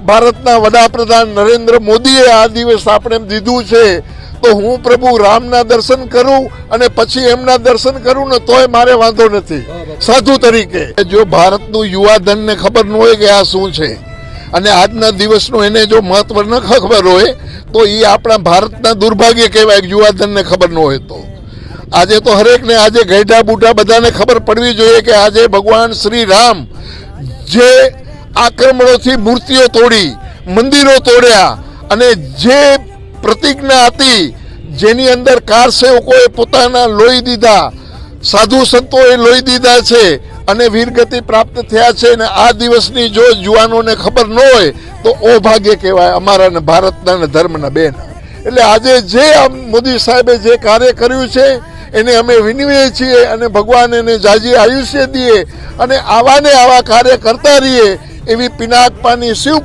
ભારતના વડાપ્રધાન નરેન્દ્ર મોદીએ આ દિવસ આપણે દીધું છે, તો હું પ્રભુ રામના દર્શન કરું અને પછી એમના દર્શન કરું ને તોય મારે વાંધો નથી સાધુ તરીકે. જો ભારતનું યુવાધનને ખબર ન હોય કે આ શું છે અને આજના દિવસનું એને જો મહત્વ ન ખબર હોય તો એ આપણા ભારતના દુર્ભાગ્ય કહેવાય. યુવાધનને ખબર ન હોય તો આજે તો હરેકને આજે ગઈઢા બુઢા બધાને ખબર પડવી જોઈએ કે આજે ભગવાન શ્રી રામ જે આક્રમણોથી મૂર્તિઓ તોડી, મંદિરો તોડ્યા અને જે પ્રતિજ્ઞા હતી જેની અંદર કાર સેવકોએ પોતાના લોહી દીધા, સાધુ સંતોએ લોહી દીધા છે અને વીરગતિ પ્રાપ્ત થયા છે. અને આ દિવસની જો યુવાનોને ખબર ન હોય તો અભાગ્ય કહેવાય અમારા ને ભારતના ને ધર્મના બેન. એટલે આજે જે મોદી સાહેબે જે કાર્ય કર્યું છે એને અમે વિનવીએ છીએ અને ભગવાન એને જાજી આયુષ્ય દે અને આવા ને આવા કાર્ય કરતા રહીએ એવી પિનાકપાની શિવ